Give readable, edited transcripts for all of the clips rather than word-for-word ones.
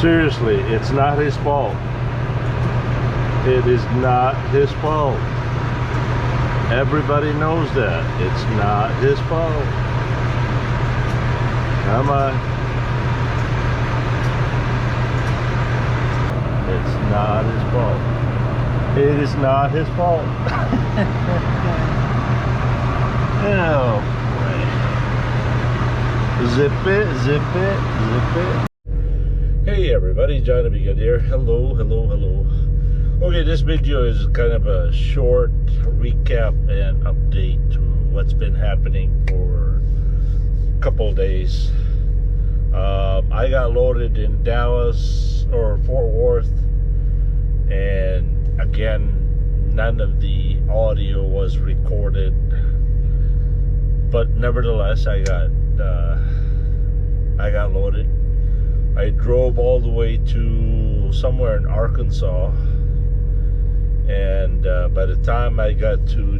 Seriously, it's not his fault. It is not his fault. Everybody knows that. It's not his fault. Come on. It's not his fault. It is not his fault. Oh boy. Zip it, zip it, zip it. Hey everybody, John Be Good here. Hello, hello, hello. Okay, this video is kind of a short recap and update to what's been happening for a couple of days. I got loaded in Dallas or Fort Worth, and again, none of the audio was recorded, but nevertheless, I got loaded. I drove all the way to somewhere in Arkansas, and by the time I got to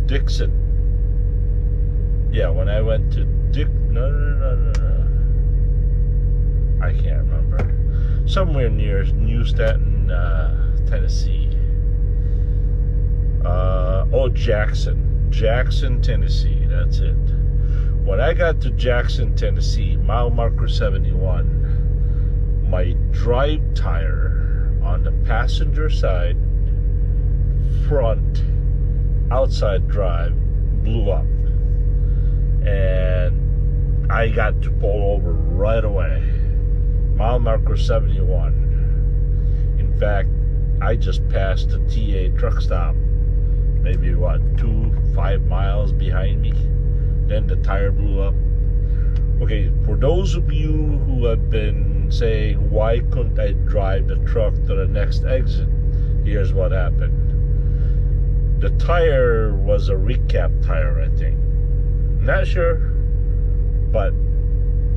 Dixon. Yeah, when I went to no, I can't remember. Somewhere near New Staten, Tennessee. Jackson, Tennessee. That's it. When I got to Jackson, Tennessee, mile marker 71, my drive tire on the passenger side, front, outside drive, blew up. And I got to pull over right away. Mile marker 71. In fact, I just passed the TA truck stop. Maybe 5 miles behind me. Then the tire blew up. Okay, for those of you who have been saying, why couldn't I drive the truck to the next exit? Here's what happened. The tire was a recap tire, I think. Not sure, but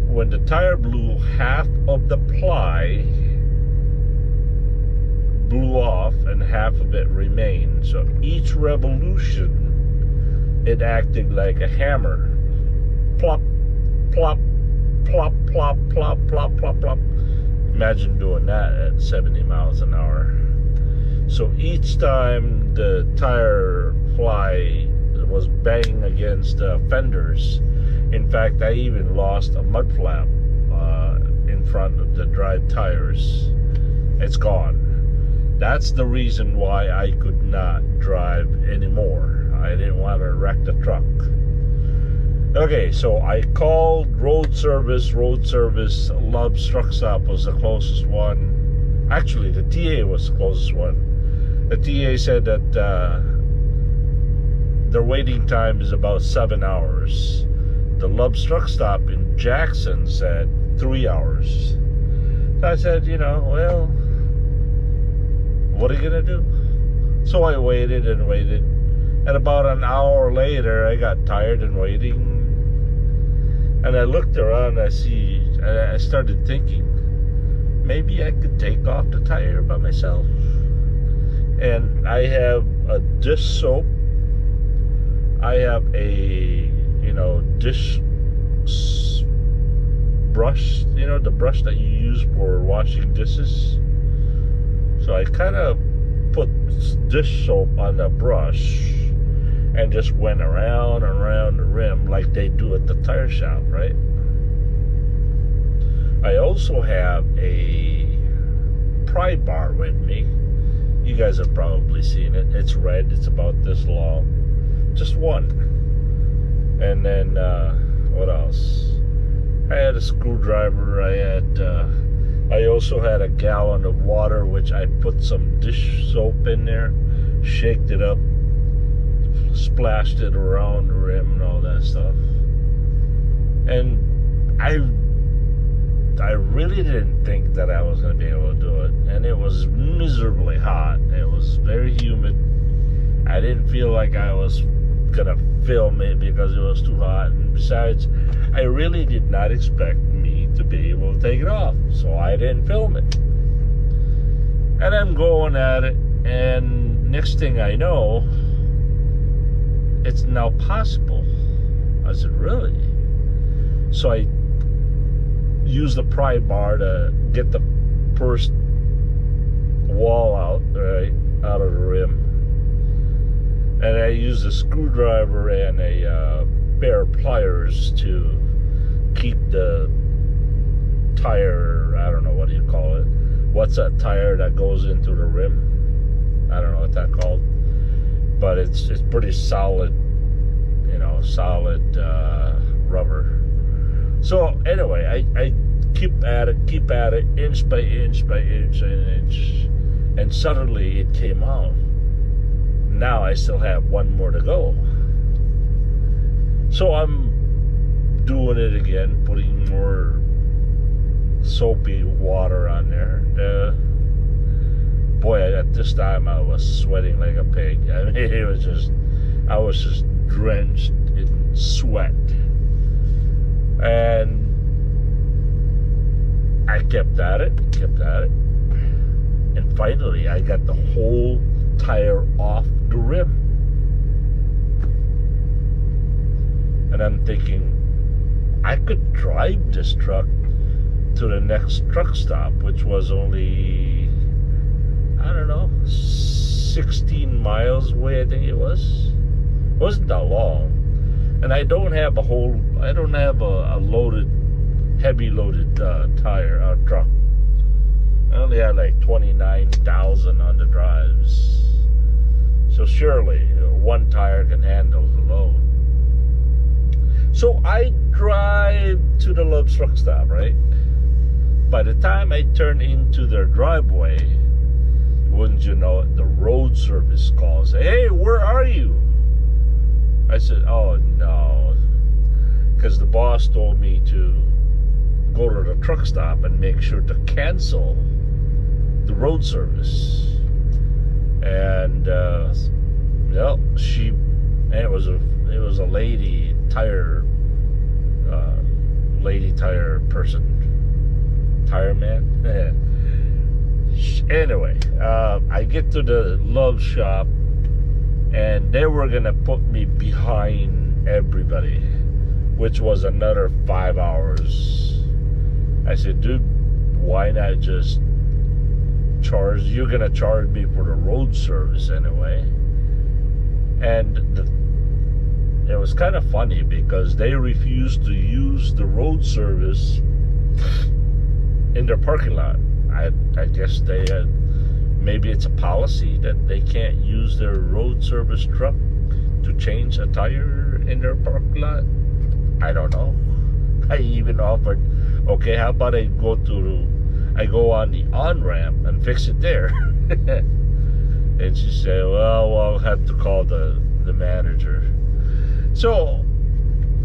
when the tire blew, half of the ply blew off and half of it remained. So each revolution, it acted like a hammer. Plop, plop, plop, plop, plop, plop, plop, plop. Imagine doing that at 70 miles an hour. So each time the tire fly was banging against fenders. In fact, I even lost a mud flap in front of the drive tires. It's gone. That's the reason why I could not drive anymore. I didn't want to wreck the truck. Okay, so I called road service. Love's Truck Stop was the closest one. Actually, the TA was the closest one. The TA said that their waiting time is about 7 hours. The Love's Truck Stop in Jackson said 3 hours. So I said, well, what are you gonna do? So I waited and waited. And about an hour later, I got tired and waiting. And I looked around, I started thinking, maybe I could take off the tire by myself. And I have a dish soap. I have a, dish brush, the brush that you use for washing dishes. So I kind of put dish soap on the brush and just went around and around the rim like they do at the tire shop, right? I also have a pry bar with me. You guys have probably seen it. It's red. It's about this long. Just one. And then, what else? I had a screwdriver. I also had a gallon of water, which I put some dish soap in there, shaked it up, splashed it around the rim and all that stuff. And I really didn't think that I was going to be able to do it. And it was miserably hot. It was very humid. I didn't feel like I was going to film it because it was too hot. And besides, I really did not expect me to be able to take it off. So I didn't film it. And I'm going at it. And next thing I know, it's now possible. I said, really? So I used the pry bar to get the first wall out, right, out of the rim. And I used a screwdriver and a pair of pliers to keep the tire, I don't know, what do you call it? What's that tire that goes into the rim? I don't know what that's called. But it's pretty solid, you know, solid rubber. So anyway, I keep at it, inch by inch by inch and inch. And suddenly it came out. Now I still have one more to go. So I'm doing it again, putting more soapy water on there. Boy, at this time I was sweating like a pig. I mean, I was just drenched in sweat. And I kept at it. And finally I got the whole tire off the rim. And I'm thinking, I could drive this truck to the next truck stop, which was only, I don't know, 16 miles away, I think it was. It wasn't that long. And I don't have a loaded, heavy loaded truck. I only had like 29,000 on the drives. So surely one tire can handle the load. So I drive to the Love's truck stop, right? By the time I turn into their driveway, wouldn't you know it, the road service calls. Hey, where are you? I said, oh no. Because the boss told me to go to the truck stop and make sure to cancel the road service. And it was a lady tire person, tire man. Anyway, I get to the Love shop, and they were gonna put me behind everybody, which was another 5 hours. I said, dude, why not just charge? You're gonna charge me for the road service anyway. And it was kind of funny because they refused to use the road service in their parking lot. I guess they had, maybe it's a policy that they can't use their road service truck to change a tire in their parking lot. I don't know. I even offered, okay, how about I go on the on-ramp and fix it there. And she said, well, I'll have to call the manager. So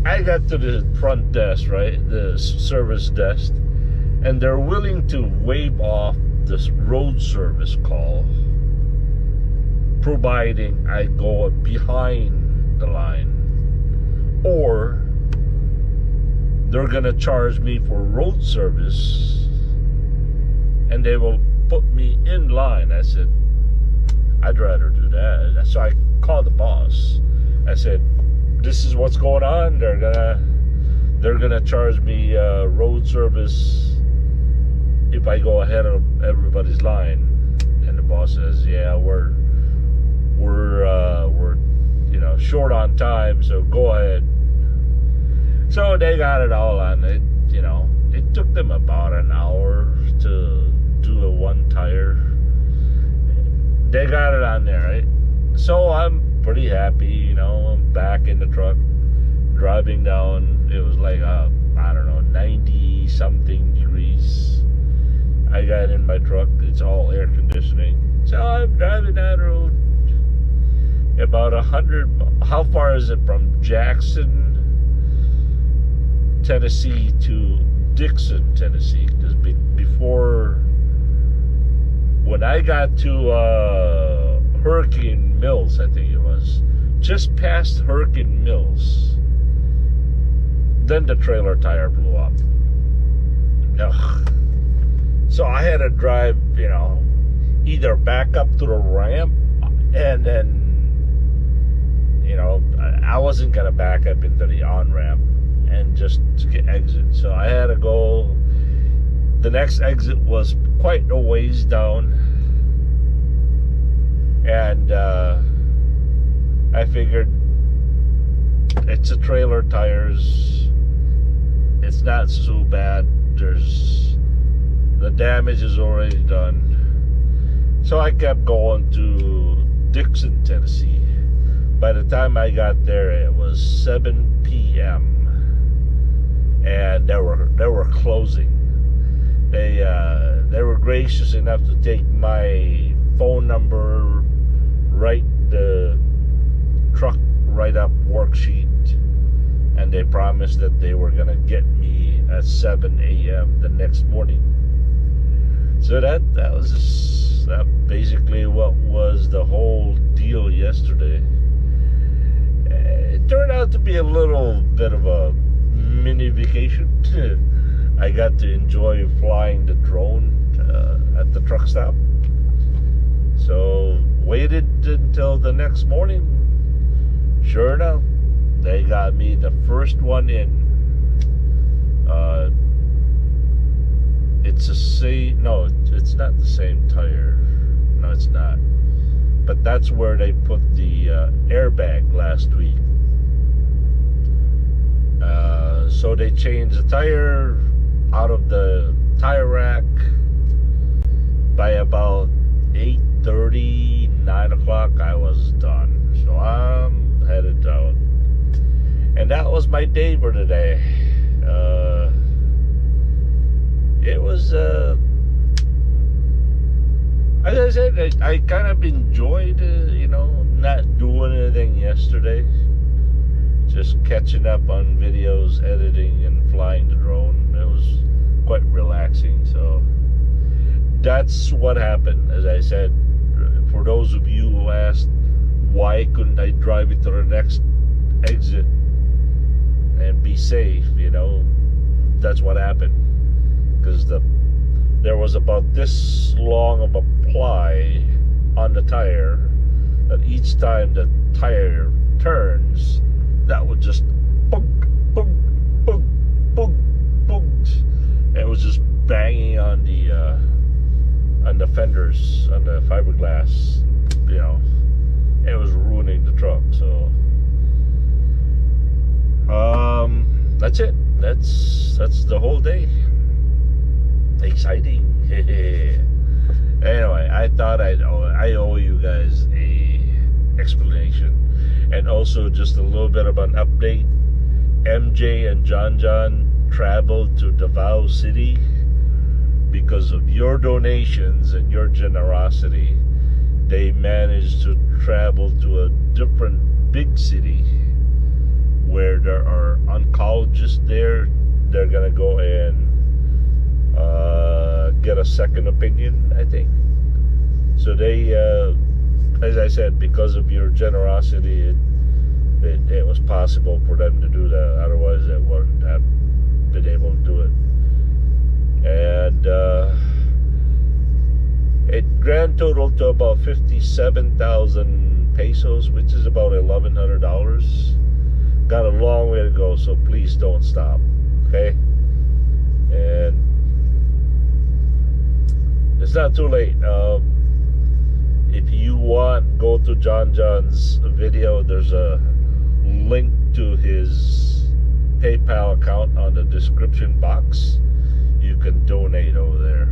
I got to the front desk, right, the service desk, and they're willing to waive off this road service call, providing I go behind the line, or they're gonna charge me for road service and they will put me in line. I said, I'd rather do that. So I called the boss. I said, this is what's going on. They're gonna charge me road service if I go ahead of everybody's line. And the boss says, yeah, we're short on time, so go ahead. So they got it all on it. It took them about an hour to do a one tire. They got it on there, right? So I'm pretty happy, I'm back in the truck, driving down. It was like, 90 something degrees. I got in my truck, it's all air conditioning. So I'm driving down the road about 100, how far is it from Jackson, Tennessee to Dixon, Tennessee? Because before, when I got to Hurricane Mills, I think it was, just past Hurricane Mills, then the trailer tire blew up. Ugh. So I had to drive, either back up to the ramp and then, I wasn't gonna back up into the on-ramp and just to exit. So I had to go. The next exit was quite a ways down, and I figured it's a trailer tires. It's not so bad. The damage is already done. So I kept going to Dixon, Tennessee. By the time I got there, it was 7 p.m. and they were closing. They were gracious enough to take my phone number, write the truck write-up worksheet, and they promised that they were gonna get me at 7 a.m. the next morning. So that was basically what was the whole deal yesterday. It turned out to be a little bit of a mini vacation. I got to enjoy flying the drone at the truck stop. So waited until the next morning. Sure enough, they got me the first one in. It's not the same tire. No, it's not. But that's where they put the airbag last week. So they changed the tire out of the tire rack by about 8:30, 9 o'clock. I was done. So I'm headed out. And that was my day for today. It was, as I said, I kind of enjoyed, not doing anything yesterday. Just catching up on videos, editing, and flying the drone. It was quite relaxing. So that's what happened. As I said, for those of you who asked, why couldn't I drive it to the next exit and be safe, that's what happened. Because there was about this long of a ply on the tire that each time the tire turns, that would just bug, bug, bug, bug, bug. And it was just banging on the fenders, on the fiberglass. It was ruining the truck. So that's it. That's the whole day. Exciting. Anyway, I thought I owe you guys a explanation, and also just a little bit of an update. MJ and John traveled to Davao City because of your donations and your generosity. They managed to travel to a different big city where there are oncologists there. They're gonna go and get a second opinion, I think. So they, as I said, because of your generosity, it was possible for them to do that. Otherwise, they wouldn't have been able to do it. And it grand totaled to about 57,000 pesos, which is about $1,100. Got a long way to go, so please don't stop. Okay? And it's not too late. If you want, go to John's video. There's a link to his PayPal account on the description box. You can donate over there.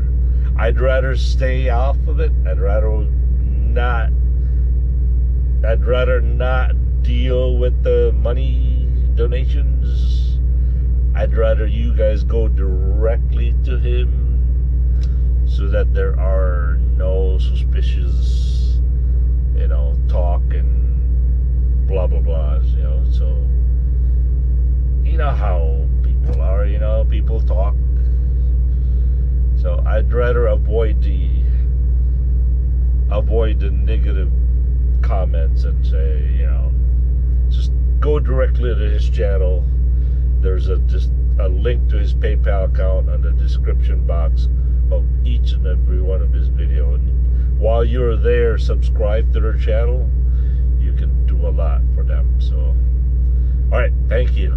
I'd rather stay off of it. I'd rather not deal with the money donations. I'd rather you guys go directly to him, so that there are no suspicious, talk and blah blah blah. So you know how people are. People talk. So I'd rather avoid the negative comments and say, just go directly to his channel. There's just a link to his PayPal account on the description box of each and every one of his videos. And while you're there, subscribe to their channel. You can do a lot for them. So, all right, thank you.